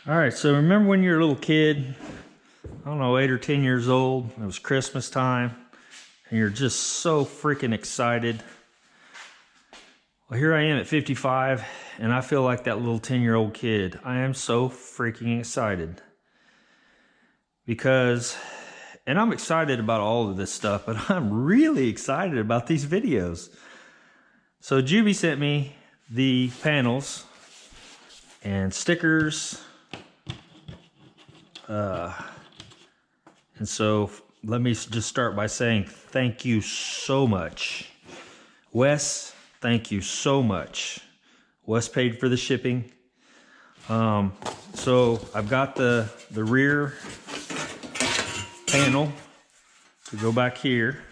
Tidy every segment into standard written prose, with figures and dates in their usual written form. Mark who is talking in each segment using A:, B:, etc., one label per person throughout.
A: All right, so remember when you're a little kid, I don't know, 8 or 10 years old, it was Christmas time, and you're just so freaking excited. Well, here I am at 55, and I feel like that little 10-year-old kid. I am so freaking excited. Because, and I'm excited about all of this stuff, but I'm really excited about these videos. So Jubee sent me the panels and stickers. And so let me just start by saying thank you so much. Wes, thank you so much. Wes paid for the shipping. So I've got the rear panel to go back here.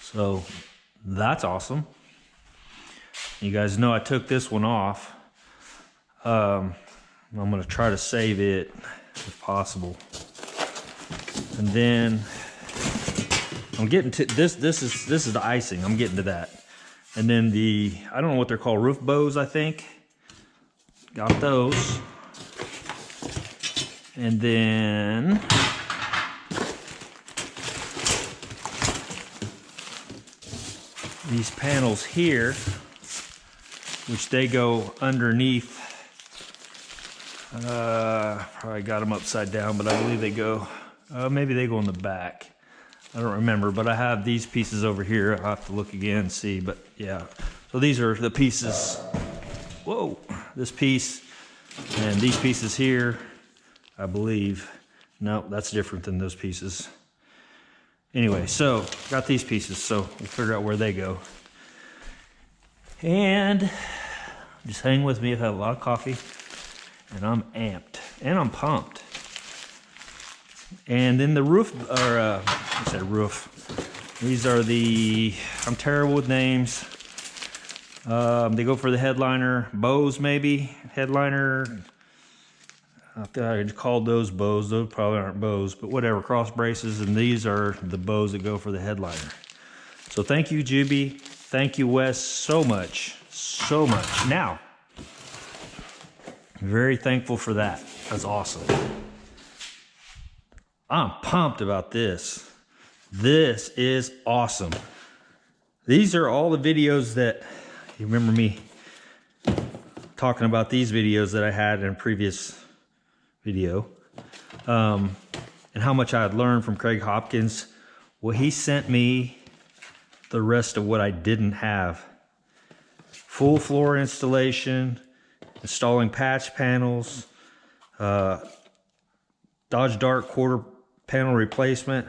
A: So that's awesome. You guys know I took this one off. I'm gonna try to save it if possible. And then I'm getting to this. This is the icing. I'm getting to that. And then I don't know what they're called, roof bows, I think. Got those. And then these panels here, which they go underneath. Probably got them upside down, but I believe they go, maybe they go in the back. I don't remember, but I have these pieces over here. I'll have to look again and see, but yeah. So these are the pieces. Whoa, this piece and these pieces here, I believe. No, that's different than those pieces. Anyway, so got these pieces, so we'll figure out where they go. And just hang with me. I've had a lot of coffee and I'm amped and I'm pumped. And then the roof, or I said roof. These are I'm terrible with names. They go for the headliner, bows maybe, headliner. I thought I called those bows. Those probably aren't bows, but whatever, cross braces. And these are the bows that go for the headliner. So thank you, Jubee. Thank you, Wes, so much, so much. Now, very thankful for that. That's awesome. I'm pumped about this. This is awesome. These are all the videos that, you remember me talking about these videos that I had in a previous video, and how much I had learned from Craig Hopkins. Well, he sent me the rest of what I didn't have. Full floor installation, installing patch panels, Dodge Dart quarter panel replacement,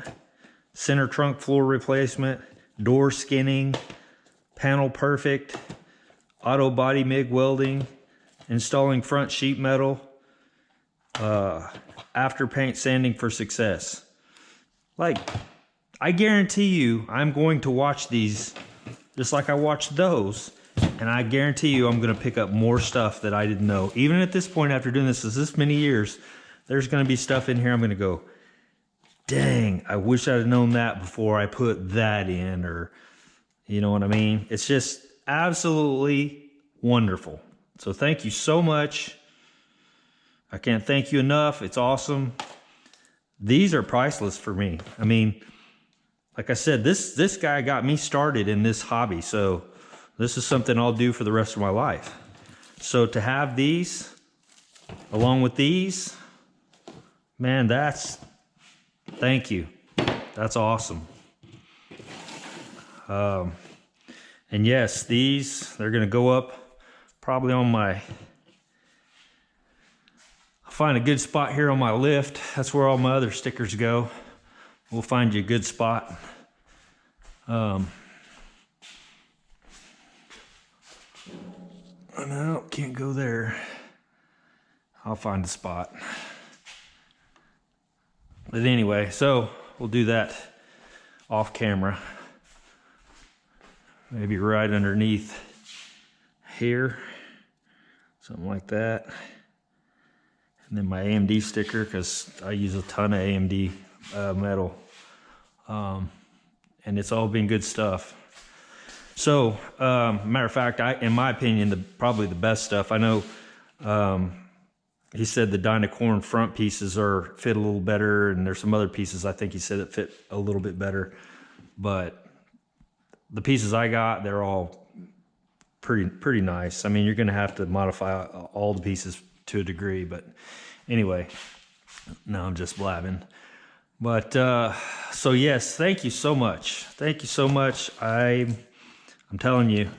A: center trunk floor replacement, door skinning, panel perfect, auto body MIG welding, installing front sheet metal, after paint sanding for success. Like, I guarantee you I'm going to watch these just like I watched those, and I guarantee you I'm going to pick up more stuff that I didn't know. Even at this point, after doing this many years, there's going to be stuff in here I'm going to go, dang, I wish I'd have known that before I put that in, or you know what I mean? It's just absolutely wonderful. So thank you so much. I can't thank you enough. It's awesome. These are priceless for me. I mean, like I said, this guy got me started in this hobby. So this is something I'll do for the rest of my life. So to have these along with these, man, thank you. That's awesome. And yes, they're going to go up probably on I'll find a good spot here on my lift. That's where all my other stickers go. We'll find you a good spot. No, can't go there. I'll find a spot. But anyway, so we'll do that off camera. Maybe right underneath here. Something like that. And then my AMD sticker, because I use a ton of AMD metal. And it's all been good stuff. So, matter of fact, in my opinion, probably the best stuff. I know he said the Dynacorn front pieces fit a little better, and there's some other pieces I think he said that fit a little bit better. But the pieces I got, they're all pretty nice. I mean, you're going to have to modify all the pieces to a degree, but anyway, no, I'm just blabbing. But so yes, thank you so much. Thank you so much. I'm telling you,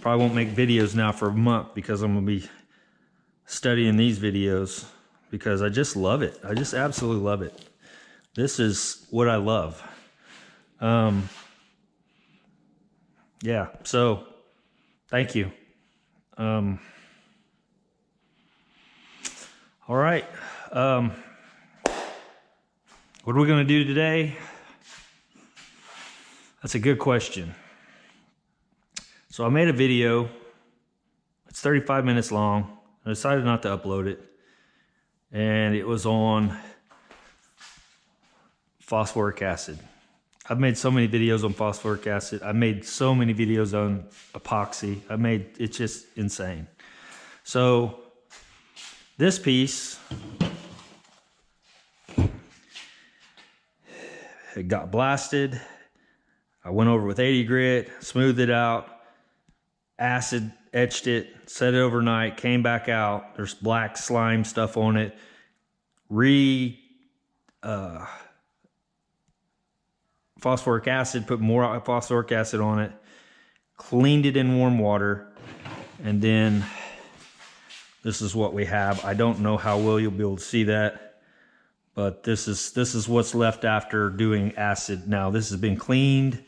A: probably won't make videos now for a month because I'm going to be studying these videos because I just love it. I just absolutely love it. This is what I love. Yeah, so thank you. All right. What are we going to do today? That's a good question. So I made a video. It's 35 minutes long. I decided not to upload it. And it was on phosphoric acid. I've made so many videos on phosphoric acid. I made so many videos on epoxy. It's just insane. So this piece, it got blasted. I went over with 80 grit, smoothed it out, acid etched it, set it overnight, came back out. There's black slime stuff on it. Phosphoric acid, put more phosphoric acid on it, cleaned it in warm water, and then this is what we have. I don't know how well you'll be able to see that, but this is what's left after doing acid. Now this has been cleaned.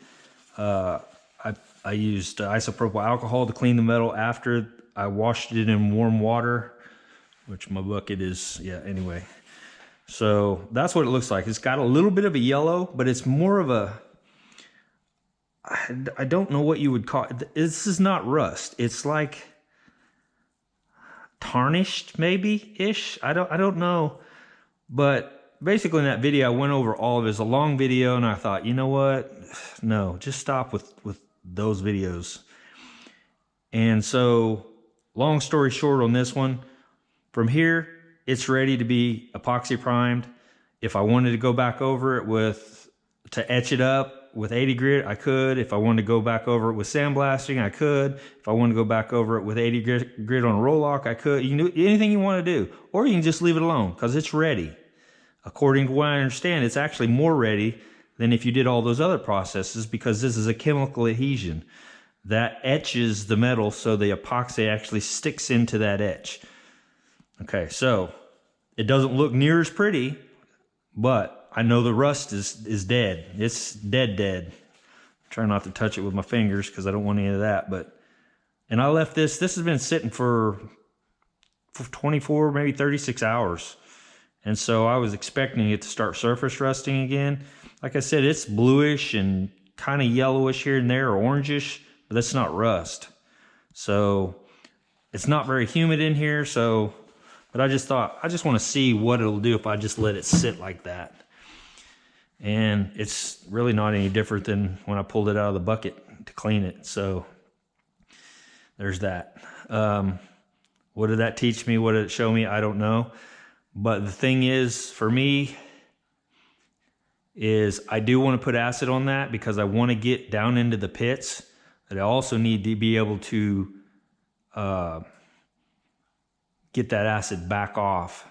A: I used isopropyl alcohol to clean the metal after I washed it in warm water, which my bucket is, yeah, anyway. So that's what it looks like. It's got a little bit of a yellow, but it's more of a, I don't know what you would call it. This is not rust. It's like tarnished maybe-ish. I don't know. But basically in that video, I went over all of it. It's a long video, and I thought, you know what? No, just stop with those videos. And so, long story short on this one, from here, it's ready to be epoxy primed. If I wanted to go back over it to etch it up with 80 grit, I could. If I wanted to go back over it with sandblasting, I could. If I wanted to go back over it with 80 grit on a roll-lock, I could. You can do anything you want to do. Or you can just leave it alone, because it's ready. According to what I understand, it's actually more ready than if you did all those other processes, because this is a chemical adhesion that etches the metal so the epoxy actually sticks into that etch. Okay, so it doesn't look near as pretty, but I know the rust is dead. It's dead. I'm trying not to touch it with my fingers because I don't want any of that. And I left this has been sitting for 24, maybe 36 hours. And so I was expecting it to start surface rusting again. Like I said, it's bluish and kind of yellowish here and there, or orangish, but that's not rust. So it's not very humid in here. But I just thought, I just want to see what it'll do if I just let it sit like that. And it's really not any different than when I pulled it out of the bucket to clean it. So there's that. What did that teach me? What did it show me? I don't know. But the thing is, for me, is I do want to put acid on that because I want to get down into the pits. But I also need to be able to get that acid back off,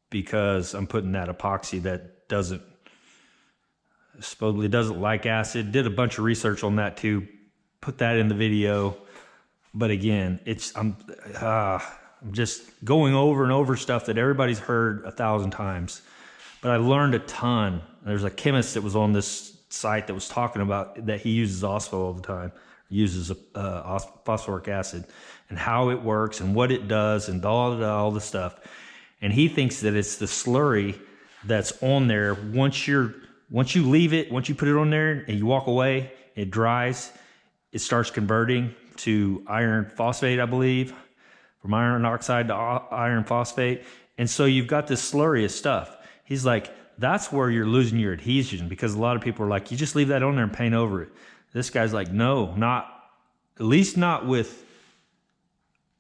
A: because I'm putting that epoxy that supposedly doesn't like acid. Did a bunch of research on that too. Put that in the video. But again, I'm just going over and over stuff that everybody's heard 1,000 times. But I learned a ton. There's a chemist that was on this site that was talking about that he uses OSPO all the time, uses phosphoric acid, and how it works and what it does and all the stuff. And he thinks that it's the slurry that's on there. Once you leave it, once you put it on there and you walk away, it dries, it starts converting to iron phosphate, I believe, from iron oxide to iron phosphate. And so you've got this slurry of stuff. He's like, that's where you're losing your adhesion, because a lot of people are like, you just leave that on there and paint over it. This guy's like, no, not, at least not with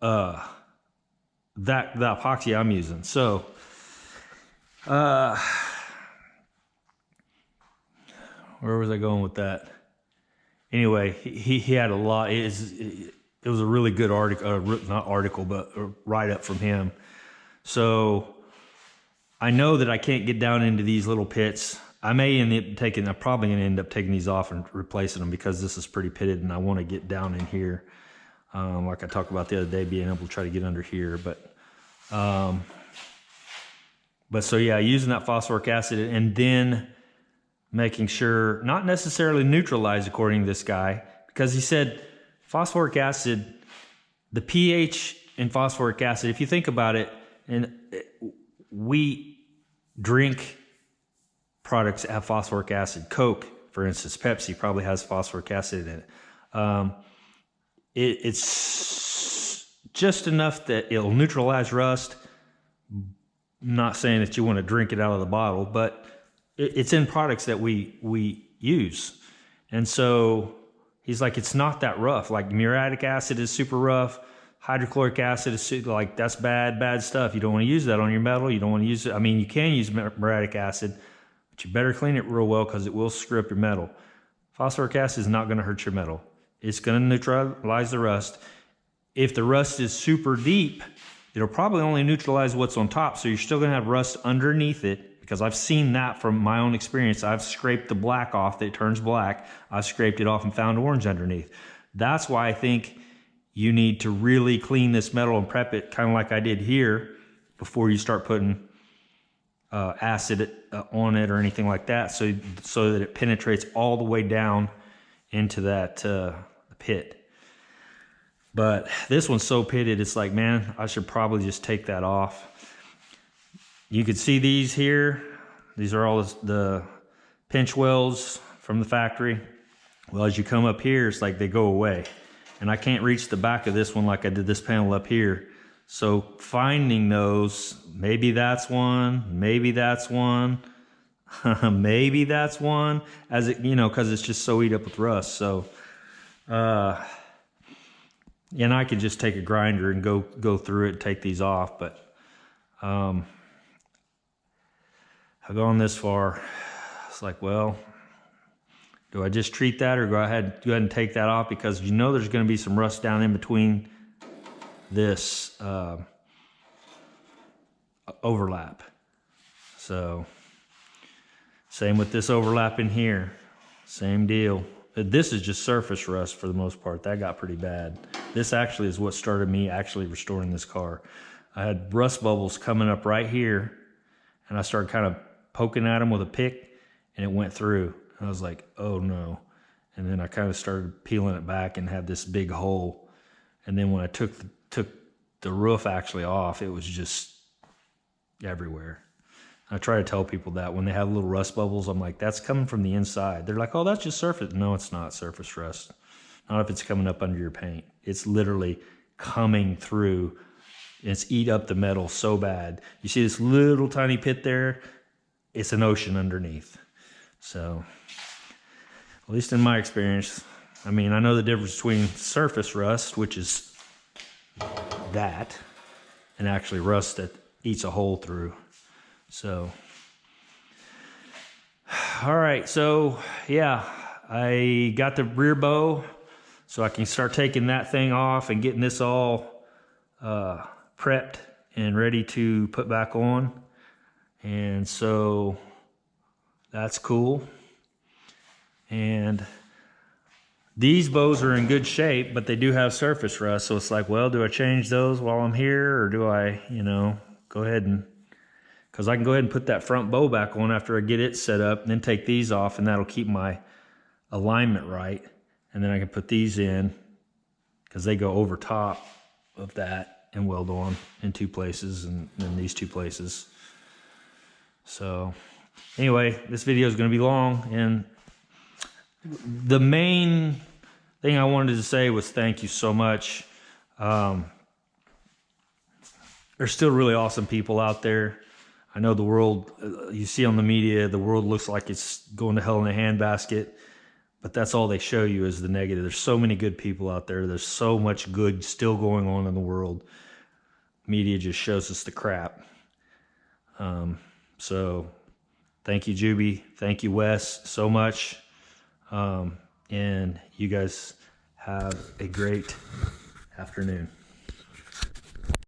A: the epoxy I'm using. So, where was I going with that? Anyway, he had a lot. It was a really good article, not article, but a write-up from him. So I know that I can't get down into these little pits. I'm probably going to end up taking these off and replacing them because this is pretty pitted and I want to get down in here. Like I talked about the other day, being able to try to get under here. But so yeah, using that phosphoric acid and then making sure, not necessarily neutralize according to this guy, because he said phosphoric acid, the pH in phosphoric acid, if you think about it, and we drink products that have phosphoric acid. Coke, for instance, Pepsi probably has phosphoric acid in it. It's just enough that it'll neutralize rust. Not saying that you want to drink it out of the bottle, but it's in products that we use. And so he's like, it's not that rough. Like muriatic acid is super rough. Hydrochloric acid is like, that's bad stuff. You don't want to use that on your metal. You don't want to use it. I mean, you can use muriatic acid, but you better clean it real well because it will screw up your metal. Phosphoric acid is not going to hurt your metal. It's going to neutralize the rust. If the rust is super deep, it'll probably only neutralize what's on top. So you're still going to have rust underneath it, because I've seen that from my own experience. I've scraped the black off that turns black. I've scraped it off and found orange underneath. That's why I think you need to really clean this metal and prep it kind of like I did here before you start putting acid on it or anything like that, so that it penetrates all the way down into that pit. But this one's so pitted, it's like, man, I should probably just take that off. You can see these here. These are all the pinch wells from the factory. Well, as you come up here, it's like they go away. And I can't reach the back of this one like I did this panel up here. So finding those, maybe that's one, maybe that's one, maybe that's one, as it, you know, because it's just so eat up with rust. So, and I could just take a grinder and go through it and take these off. But I've gone this far. It's like, well, do I just treat that, or go ahead and take that off? Because you know there's going to be some rust down in between this overlap. So same with this overlap in here. Same deal. This is just surface rust for the most part. That got pretty bad. This actually is what started me actually restoring this car. I had rust bubbles coming up right here, and I started kind of poking at them with a pick, and it went through. I was like, oh no. And then I kind of started peeling it back and had this big hole. And then when I took the roof actually off, it was just everywhere. I try to tell people that when they have little rust bubbles, I'm like, that's coming from the inside. They're like, oh, that's just surface. No, it's not surface rust. Not if it's coming up under your paint. It's literally coming through. It's eat up the metal so bad. You see this little tiny pit there? It's an ocean underneath. So, at least in my experience, I mean, I know the difference between surface rust, which is that, and actually rust that eats a hole through. So, all right, so yeah, I got the rear bow, so I can start taking that thing off and getting this all prepped and ready to put back on. And so that's cool. And these bows are in good shape, but they do have surface rust. So it's like, well, do I change those while I'm here, or do I, you know, go ahead and, because I can go ahead and put that front bow back on after I get it set up, and then take these off, and that'll keep my alignment right. And then I can put these in, because they go over top of that and weld on in two places, and then these two places. So anyway, this video is going to be long, and the main thing I wanted to say was thank you so much. There's still really awesome people out there. I know the world, you see on the media, the world looks like it's going to hell in a handbasket, But that's all they show you is the negative. There's so many good people out there. There's so much good still going on in the world. Media just shows us the crap. So thank you, Jubee. Thank you, Wes, so much. And you guys have a great afternoon.